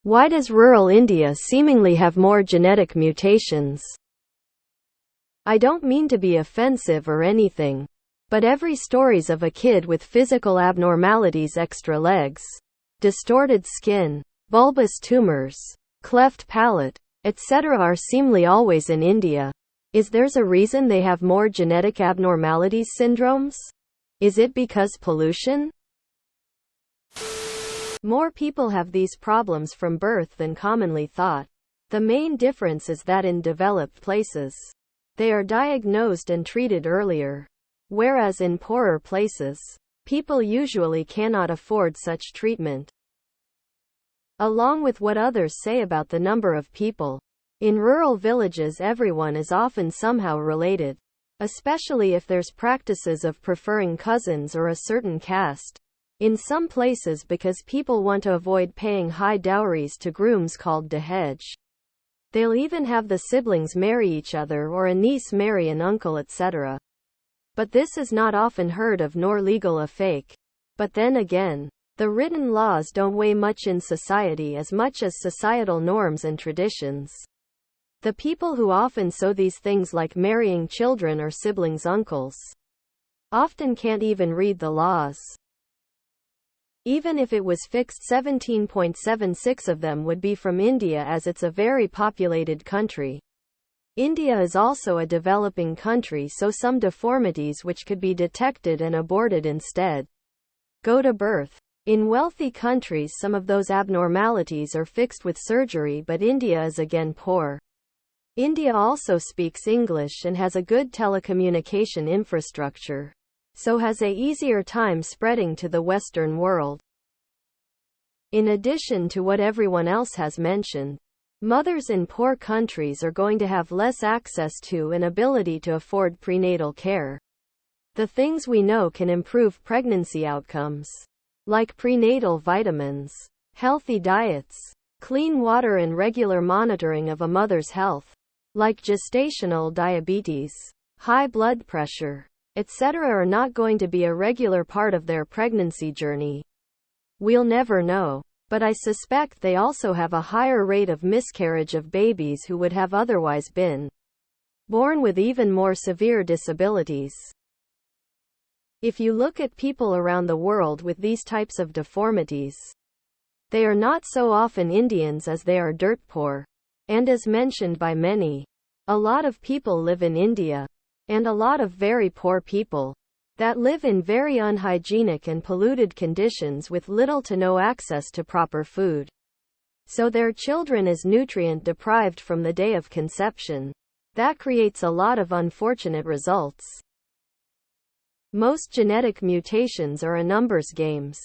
Why does rural India seemingly have more genetic mutations? I don't mean to be offensive or anything, but every stories of a kid with physical abnormalities, extra legs, distorted skin, bulbous tumors, cleft palate, etc. are seemingly always in India. Is there's a reason they have more genetic abnormalities syndromes? Is it because pollution? More people have these problems from birth than commonly thought. The main difference is that in developed places, they are diagnosed and treated earlier, whereas in poorer places, people usually cannot afford such treatment. Along with what others say about the number of people, in rural villages everyone is often somehow related, especially if there's practices of preferring cousins or a certain caste. In some places because people want to avoid paying high dowries to grooms called dahej. They'll even have the siblings marry each other or a niece marry an uncle, etc. But this is not often heard of nor legal a fake. But then again, the written laws don't weigh much in society as much as societal norms and traditions. The people who often sow these things like marrying children or siblings' uncles often can't even read the laws. Even if it was fixed, 17.76 of them would be from India as it's a very populated country. India is also a developing country, so some deformities which could be detected and aborted instead go to birth. In wealthy countries some of those abnormalities are fixed with surgery, but India is again poor. India also speaks English and has a good telecommunication infrastructure, so has a easier time spreading to the Western world. In addition to what everyone else has mentioned, mothers in poor countries are going to have less access to and ability to afford prenatal care. The things we know can improve pregnancy outcomes, like prenatal vitamins, healthy diets, clean water and regular monitoring of a mother's health, like gestational diabetes, high blood pressure, etc. are not going to be a regular part of their pregnancy journey. We'll never know, but I suspect they also have a higher rate of miscarriage of babies who would have otherwise been born with even more severe disabilities. If you look at people around the world with these types of deformities, they are not so often Indians as they are dirt poor. And as mentioned by many, a lot of people live in India, and a lot of very poor people that live in very unhygienic and polluted conditions with little to no access to proper food. So their children is nutrient deprived from the day of conception. That creates a lot of unfortunate results. Most genetic mutations are a numbers games.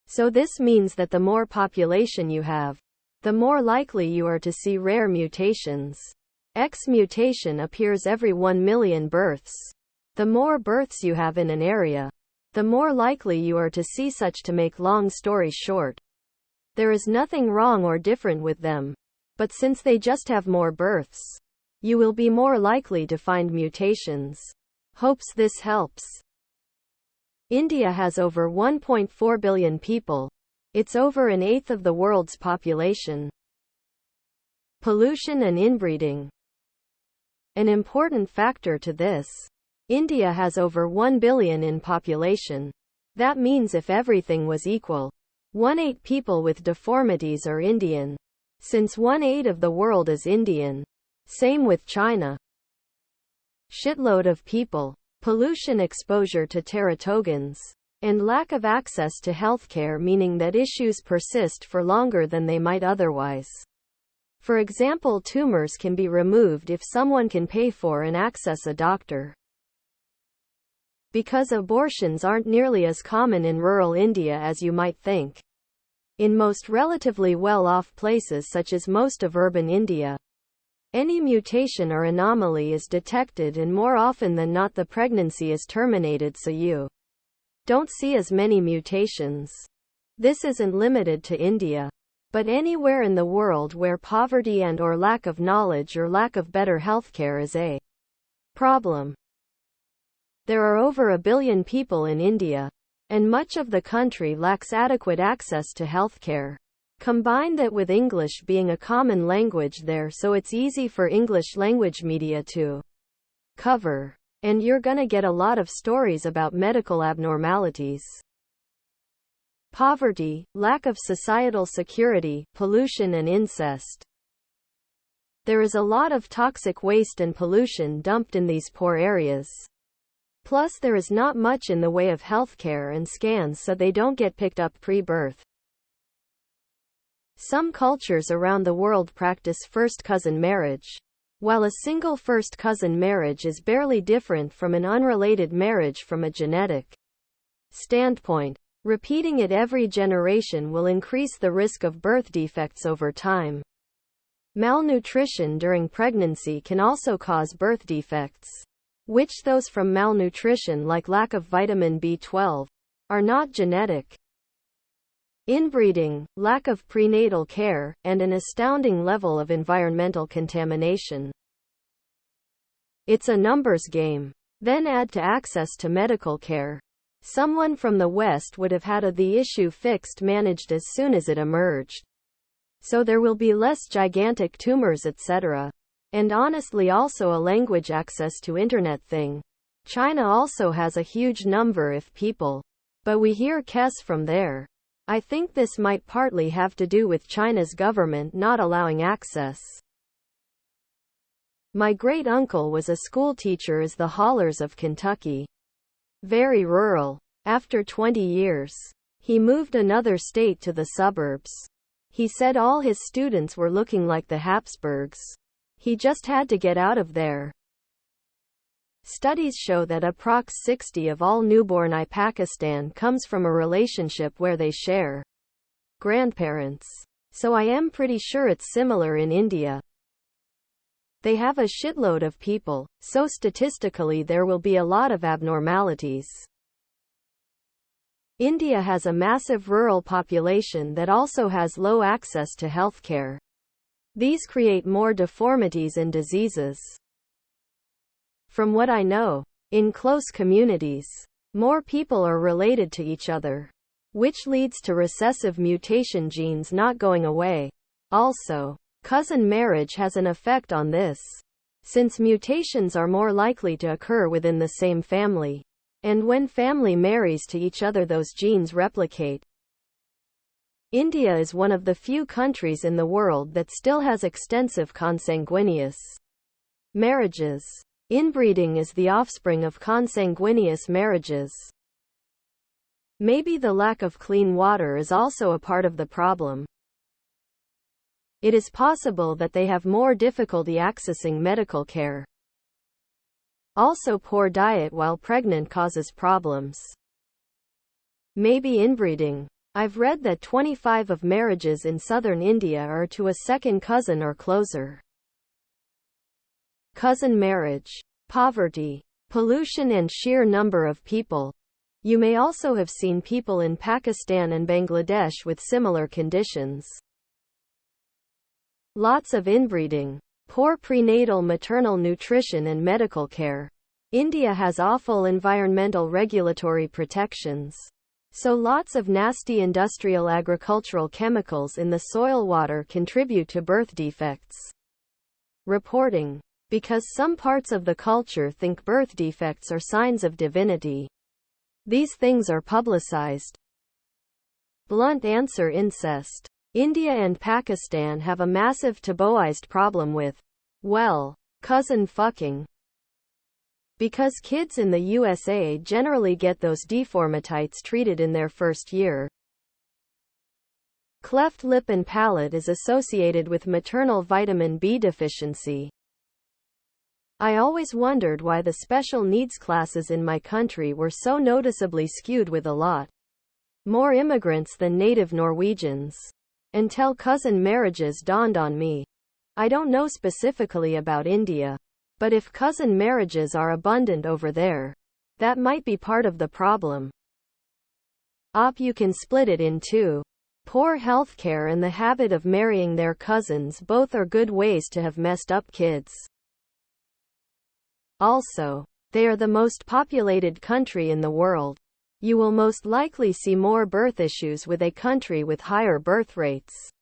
So this means that the more population you have, the more likely you are to see rare mutations. X mutation appears every 1 million births. The more births you have in an area, the more likely you are to see such. To make long story short, there is nothing wrong or different with them. But since they just have more births, you will be more likely to find mutations. Hopes this helps. India has over 1.4 billion people. It's over an eighth of the world's population. Pollution and inbreeding. An important factor to this. India has over 1 billion in population. That means if everything was equal, 1/8 people with deformities are Indian. Since 1/8 of the world is Indian. Same with China. Shitload of people. Pollution, exposure to teratogens, and lack of access to healthcare, meaning that issues persist for longer than they might otherwise. For example, tumors can be removed if someone can pay for and access a doctor. Because abortions aren't nearly as common in rural India as you might think. In most relatively well-off places such as most of urban India, any mutation or anomaly is detected, and more often than not the pregnancy is terminated, so you don't see as many mutations. This isn't limited to India, but anywhere in the world where poverty and or lack of knowledge or lack of better healthcare is a problem. There are over 1 billion people in India, and much of the country lacks adequate access to healthcare. Combine that with English being a common language there, so it's easy for English language media to cover. And you're gonna get a lot of stories about medical abnormalities. Poverty, lack of societal security, pollution and incest. There is a lot of toxic waste and pollution dumped in these poor areas. Plus there is not much in the way of healthcare and scans, so they don't get picked up pre-birth. Some cultures around the world practice first cousin marriage. While a single first cousin marriage is barely different from an unrelated marriage from a genetic standpoint, repeating it every generation will increase the risk of birth defects over time. Malnutrition during pregnancy can also cause birth defects, which those from malnutrition, like lack of vitamin B12, are not genetic. Inbreeding, lack of prenatal care, and an astounding level of environmental contamination. It's a numbers game. Then add to access to medical care. Someone from the West would have had the issue fixed, managed as soon as it emerged. So there will be less gigantic tumors, etc. And honestly also a language access to internet thing. China also has a huge number of people. But we hear Kes from there. I think this might partly have to do with China's government not allowing access. My great-uncle was a schoolteacher in the hollers of Kentucky. Very rural. After 20 years, he moved another state to the suburbs. He said all his students were looking like the Habsburgs. He just had to get out of there. Studies show that approx 60 of all newborn in Pakistan comes from a relationship where they share grandparents. So I am pretty sure it's similar in India. They have a shitload of people, so statistically there will be a lot of abnormalities. India has a massive rural population that also has low access to healthcare. These create more deformities and diseases. From what I know, in close communities, more people are related to each other, which leads to recessive mutation genes not going away. Also, cousin marriage has an effect on this, since mutations are more likely to occur within the same family. And when family marries to each other, those genes replicate. India is one of the few countries in the world that still has extensive consanguineous marriages. Inbreeding is the offspring of consanguineous marriages. Maybe the lack of clean water is also a part of the problem. It is possible that they have more difficulty accessing medical care. Also, poor diet while pregnant causes problems. Maybe inbreeding. I've read that 25% of marriages in southern India are to a second cousin or closer. Cousin marriage, poverty, pollution and sheer number of people. You may also have seen people in Pakistan and Bangladesh with similar conditions. Lots of inbreeding, poor prenatal maternal nutrition and medical care. India has awful environmental regulatory protections. So lots of nasty industrial agricultural chemicals in the soil water contribute to birth defects. Reporting. Because some parts of the culture think birth defects are signs of divinity. These things are publicized. Blunt answer: incest. India and Pakistan have a massive taboized problem with, well, cousin fucking. Because kids in the USA generally get those deformities treated in their first year. Cleft lip and palate is associated with maternal vitamin B deficiency. I always wondered why the special needs classes in my country were so noticeably skewed with a lot more immigrants than native Norwegians. Until cousin marriages dawned on me. I don't know specifically about India, but if cousin marriages are abundant over there, that might be part of the problem. You can split it in two. Poor healthcare and the habit of marrying their cousins both are good ways to have messed up kids. Also, they are the most populated country in the world. You will most likely see more birth issues with a country with higher birth rates.